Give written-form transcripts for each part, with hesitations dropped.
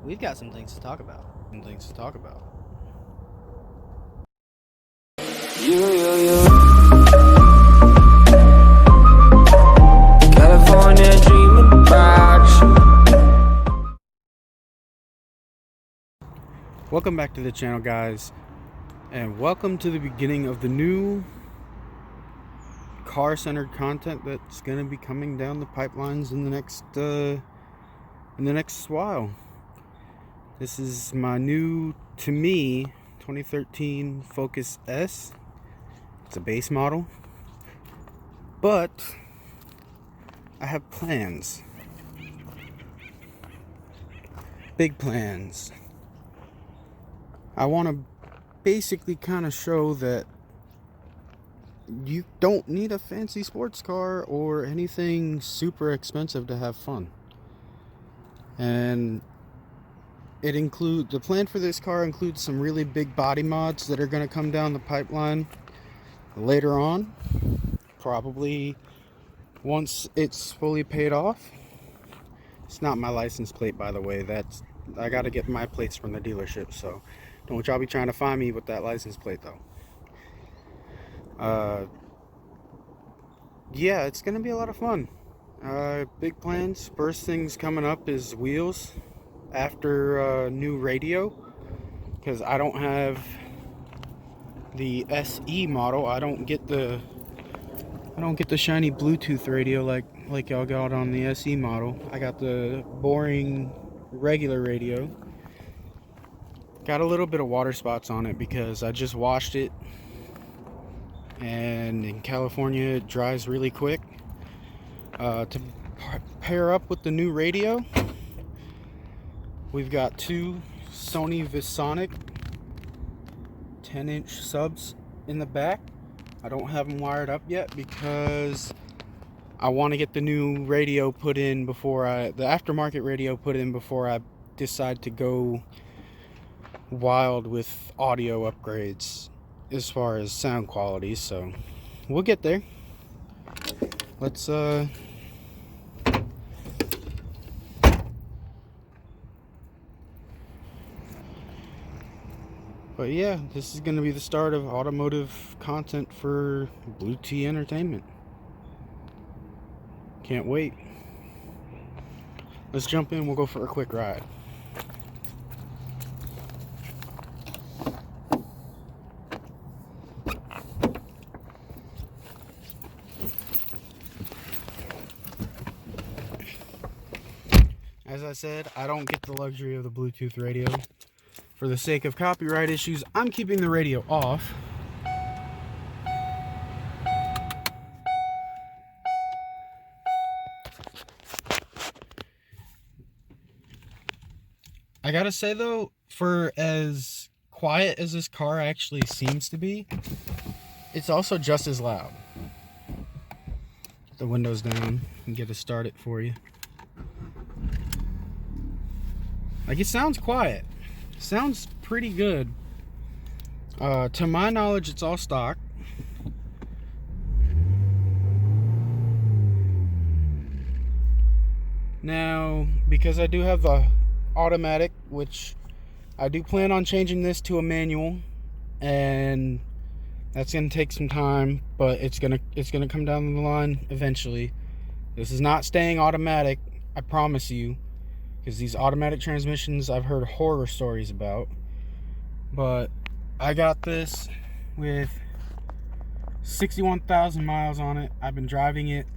we've got some things to talk about. Some things to talk about. California dreaming about you. Welcome back to the channel, guys, and welcome to the beginning of the new car-centered content that's going to be coming down the pipelines in the next while. This is my new, to me, 2013 Focus S. It's a base model, but I have plans. Big plans. I want to basically kind of show that you don't need a fancy sports car or anything super expensive to have fun. And the plan for this car includes some really big body mods that are going to come down the pipeline later on, probably once it's fully paid off. It's not my license plate, by the way. I got to get my plates from the dealership, so don't y'all be trying to find me with that license plate, though. Yeah, it's gonna be a lot of fun. Big plans. First things coming up is wheels after new radio, because I don't have the SE model. I don't get the shiny Bluetooth radio like y'all got on the SE model. I got the boring regular radio. Got a little bit of water spots on it because I just washed it, and in California it dries really quick. To pair up with the new radio, we've got two Sony ViSonic 10-inch subs in the back. I don't have them wired up yet because I want to get the new radio put in the aftermarket radio put in before I decide to go wild with audio upgrades as far as sound quality. So we'll get there. Let's but yeah, this is going to be the start of automotive content for Blue T Entertainment. Can't wait. Let's jump in. We'll go for a quick ride. As I said, I don't get the luxury of the Bluetooth radio. For the sake of copyright issues, I'm keeping the radio off. I gotta say though, for as quiet as this car actually seems to be, it's also just as loud. Get the windows down and get it started for you. Like, it sounds quiet. Sounds pretty good. To my knowledge, it's all stock. Now, because I do have the automatic, which I do plan on changing this to a manual, and that's gonna take some time, but it's gonna come down the line eventually. This is not staying automatic, I promise you. Because these automatic transmissions I've heard horror stories about. But I got this with 61,000 miles on it. I've been driving it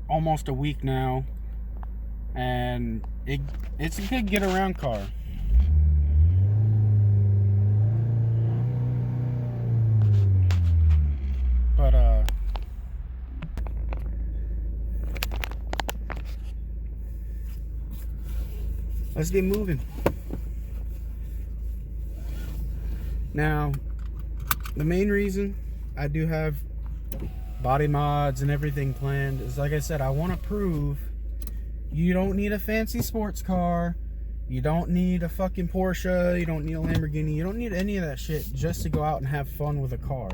almost a week now, and it's a good get around car. But let's get moving. Now, the main reason I do have body mods and everything planned is, like I said, I want to prove you don't need a fancy sports car. You don't need a fucking Porsche. You don't need a Lamborghini. You don't need any of that shit just to go out and have fun with a car.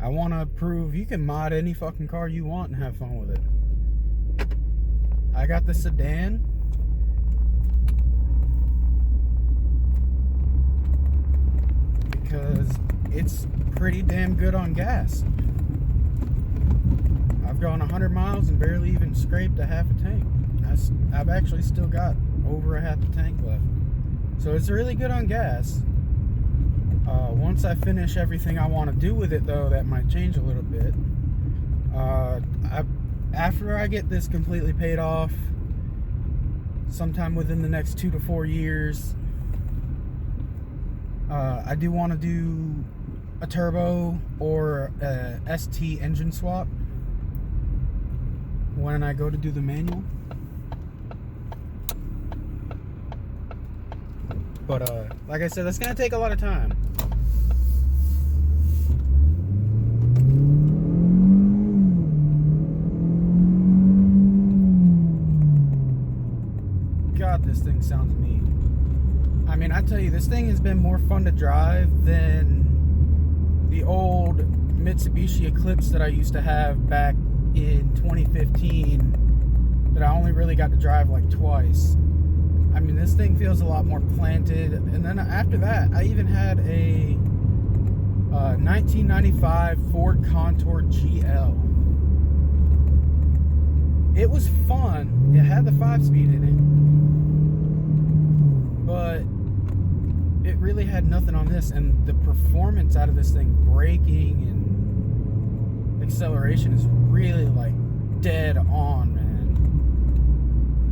I want to prove you can mod any fucking car you want and have fun with it. I got the sedan. Because it's pretty damn good on gas. I've gone 100 miles and barely even scraped a half a tank. I've actually still got over a half a tank left. So it's really good on gas. Once I finish everything I want to do with it, though, that might change a little bit. After I get this completely paid off, sometime within the next 2 to 4 years, I do want to do a turbo or a ST engine swap when I go to do the manual. But like I said, that's gonna take a lot of time. God, this thing sounds mean. I mean, I tell you, this thing has been more fun to drive than the old Mitsubishi Eclipse that I used to have back in 2015 that I only really got to drive like twice. I mean, this thing feels a lot more planted. And then after that, I even had a 1995 Ford Contour GL. It was fun. It had the 5-speed in it. But it really had nothing on this. And the performance out of this thing, braking and acceleration, is really like dead on, man.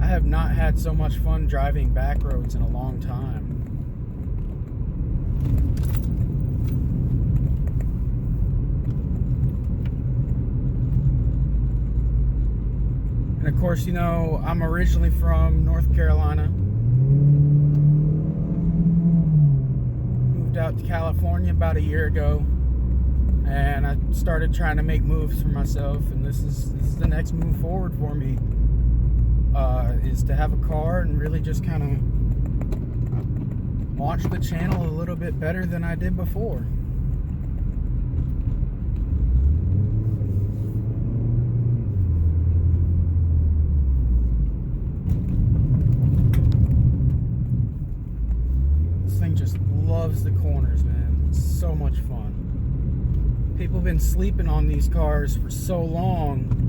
I have not had so much fun driving back roads in a long time. And of course, you know, I'm originally from North Carolina. Moved out to California about a year ago. And I started trying to make moves for myself. And this is the next move forward for me. Is to have a car and really just kind of launch the channel a little bit better than I did before. This thing just loves the corners, man. It's so much fun. People have been sleeping on these cars for so long.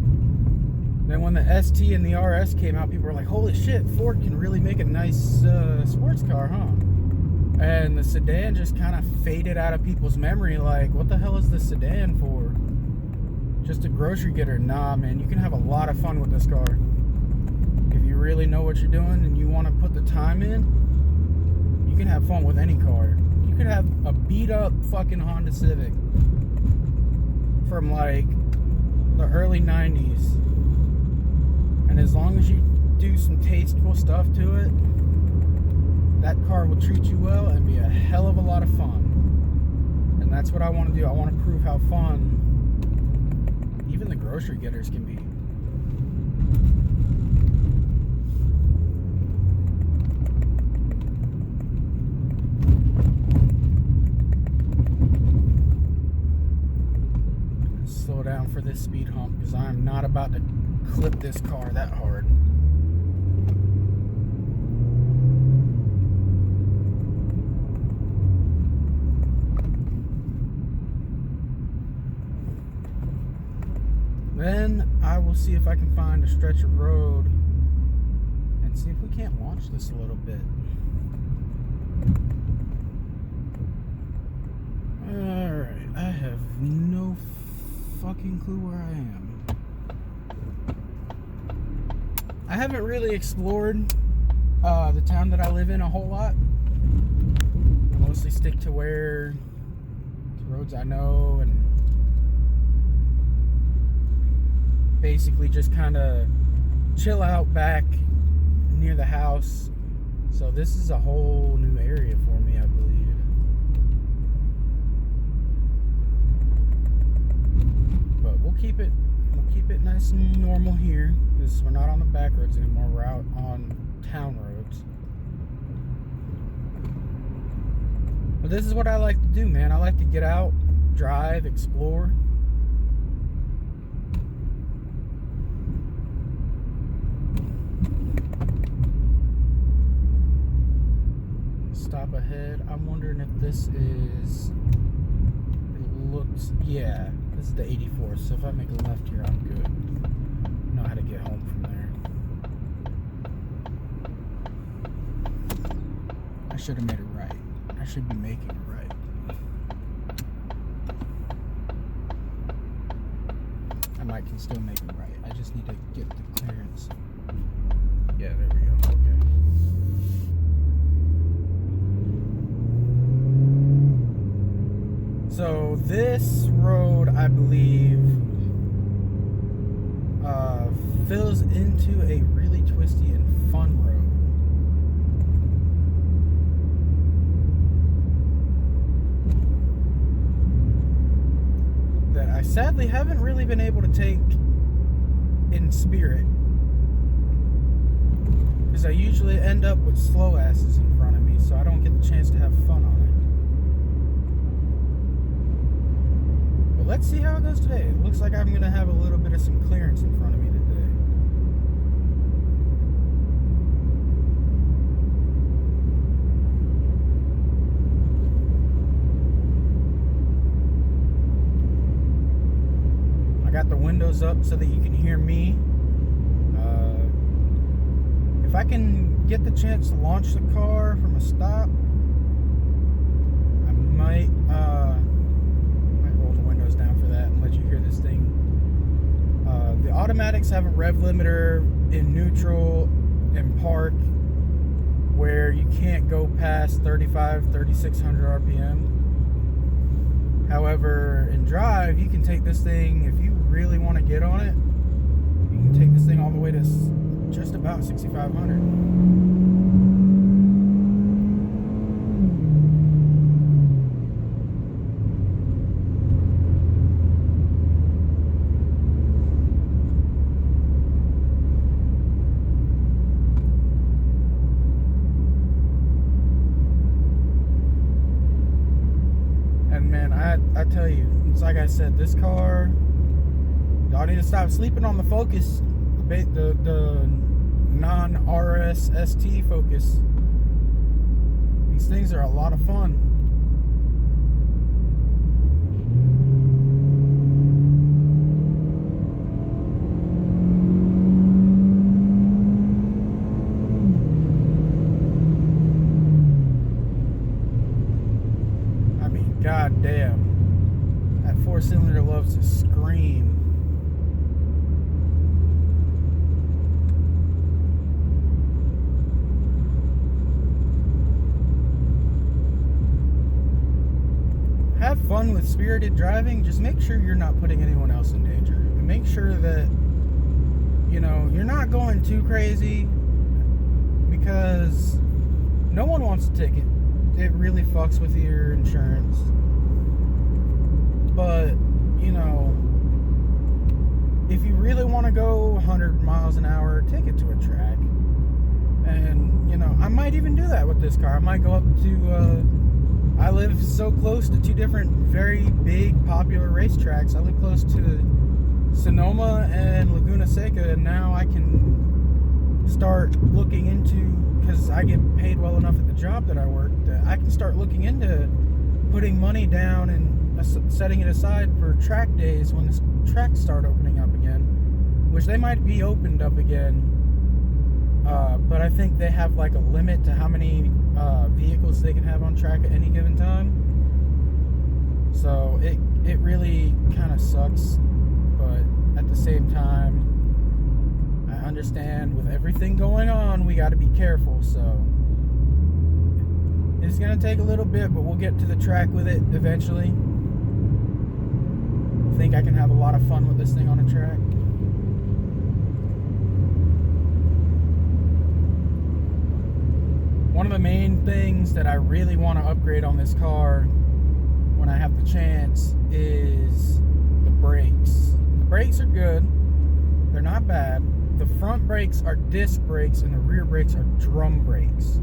Then when the ST and the RS came out, people were like, holy shit, Ford can really make a nice sports car, huh? And the sedan just kind of faded out of people's memory. Like, what the hell is the sedan for? Just a grocery getter? Nah, man, you can have a lot of fun with this car. If you really know what you're doing and you want to put the time in, you can have fun with any car. You could have a beat up fucking Honda Civic from like the early 90s. And as long as you do some tasteful stuff to it, that car will treat you well and be a hell of a lot of fun. And that's what I want to do. I want to prove how fun even the grocery getters can be. Slow down for this speed hump because I'm not about to clip this car that hard. Then I will see if I can find a stretch of road and see if we can't launch this a little bit. Alright, I have no fucking clue where I am. I haven't really explored the town that I live in a whole lot. I mostly stick to where the roads I know and basically just kind of chill out back near the house. So this is a whole new area for me, I believe. But we'll keep it nice and normal here because we're not on the back roads anymore. We're out on town roads. But this is what I like to do, man. I like to get out, drive, explore. ahead. I'm wondering if this is... It looks... Yeah, this is the 84. So if I make a left here, I'm good. I know how to get home from there. I should have made it right. I should be making it right. I might can still make it right. I just need to get the clearance. Yeah, there we go. Okay. So this road, I believe, fills into a really twisty and fun road. That I sadly haven't really been able to take in spirit. Because I usually end up with slow asses in front of me, so I don't get the chance to have fun on it. But let's see how it goes today. It looks like I'm going to have a little bit of some clearance in front of me today. I got the windows up so that you can hear me. If I can get the chance to launch the car from a stop, I might roll the windows down for that and let you hear this thing. The automatics have a rev limiter in neutral and park where you can't go past 3,600 RPM. However, in drive, you can take this thing, if you really want to get on it, you can take this thing all the way to just about 6,500. And man, I tell you, it's like I said, this car, y'all need to stop sleeping on the Focus. The non-RS ST Focus. These things are a lot of fun. I mean, goddamn, that 4-cylinder loves to scream. Have fun with spirited driving. Just make sure you're not putting anyone else in danger. And make sure that, you know, you're not going too crazy, because no one wants a ticket. It really fucks with your insurance. But, you know, if you really want to go 100 miles an hour, take it to a track. And, you know, I might even do that with this car. I might go up to, I live so close to two different very big popular racetracks. I live close to Sonoma and Laguna Seca, and now I can start looking into, because I get paid well enough at the job that I work, that I can start looking into putting money down and setting it aside for track days when the tracks start opening up again, which they might be opened up again, but I think they have like a limit to how many vehicles they can have on track at any given time. So it really kind of sucks, but at the same time, I understand with everything going on, we got to be careful. So it's gonna take a little bit, but we'll get to the track with it eventually. I think I can have a lot of fun with this thing on a track. One of the main things that I really want to upgrade on this car when I have the chance is the brakes. The brakes are good. They're not bad. The front brakes are disc brakes and the rear brakes are drum brakes,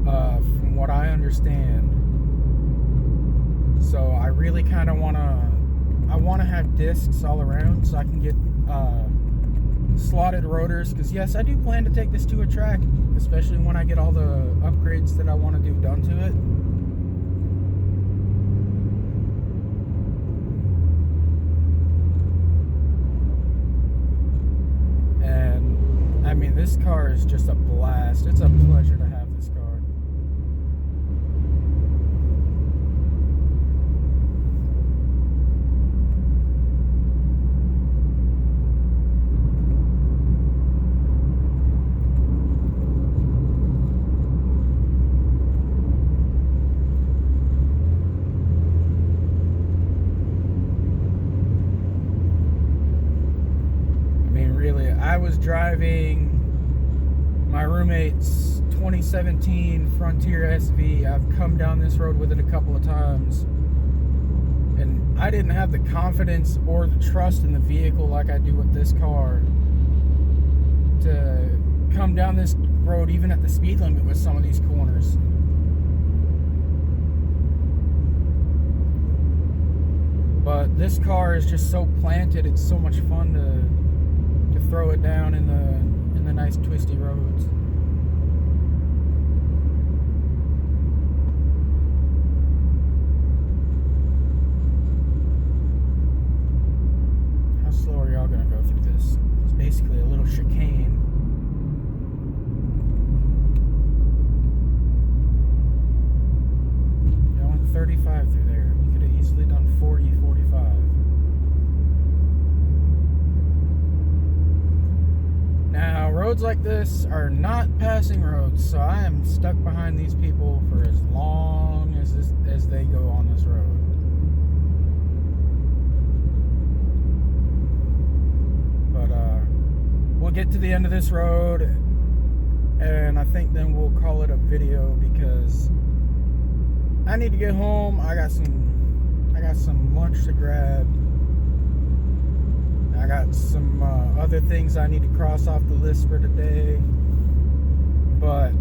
from what I understand. So I really kind of want to have discs all around so I can get slotted rotors, because yes, I do plan to take this to a track, especially when I get all the upgrades that I want to do done to it. And I mean, this car is just a blast. It's a pleasure to have this car. I was driving my roommate's 2017 Frontier SV. I've come down this road with it a couple of times, and I didn't have the confidence or the trust in the vehicle like I do with this car to come down this road even at the speed limit with some of these corners. But this car is just so planted. It's so much fun to throw it down in the nice twisty roads. How slow are y'all gonna go through this? It's basically a little chicane. I went 35 through there. We could have easily done 40, 45. Now, roads like this are not passing roads, so I am stuck behind these people for as long as they go on this road. But we'll get to the end of this road, and I think then we'll call it a video because I need to get home. I got some lunch to grab. I got some other things I need to cross off the list for today, but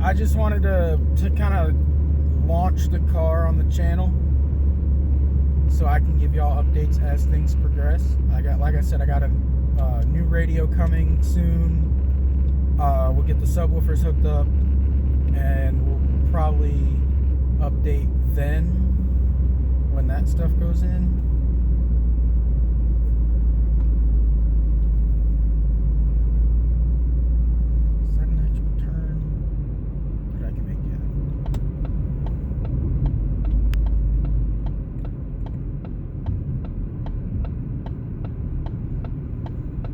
I just wanted to kind of launch the car on the channel so I can give y'all updates as things progress. Like I said, I got a new radio coming soon. We'll get the subwoofers hooked up, and we'll probably update then when that stuff goes in.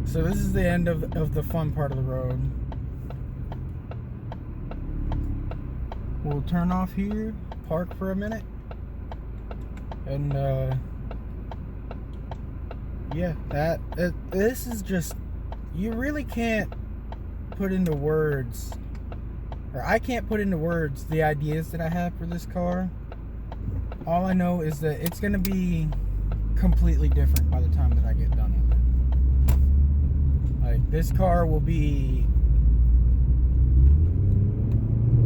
So this is the end of the fun part of the road. We'll turn off here, park for a minute, and yeah, this is just, you really can't put into words, or I can't put into words the ideas that I have for this car. All I know is that it's going to be completely different by the time that I get done with it. Like, this car will be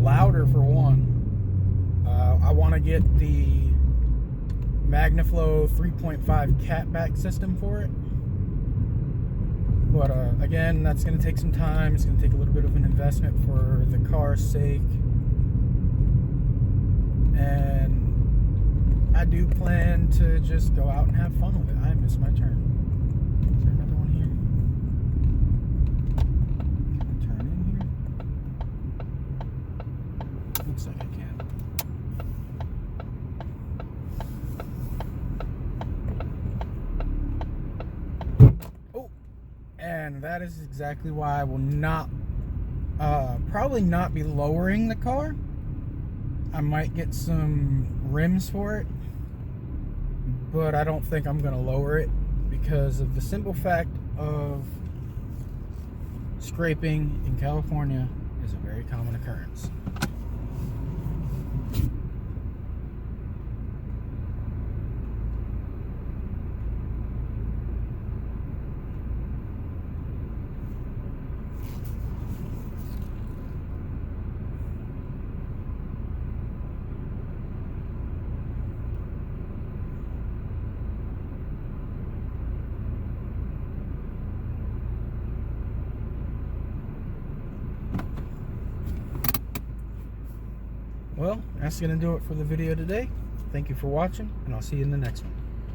louder for one. I want to get the MagnaFlow 3.5 catback system for it. But again, that's going to take some time. It's going to take a little bit of an investment for the car's sake. And I do plan to just go out and have fun with it. I missed my turn. Is there another one here? Can I turn in here? Looks like I can. Oh, and that is exactly why I will not, probably not be lowering the car. I might get some rims for it, but I don't think I'm going to lower it because of the simple fact of scraping in California is a very common occurrence. Well, that's going to do it for the video today. Thank you for watching, and I'll see you in the next one.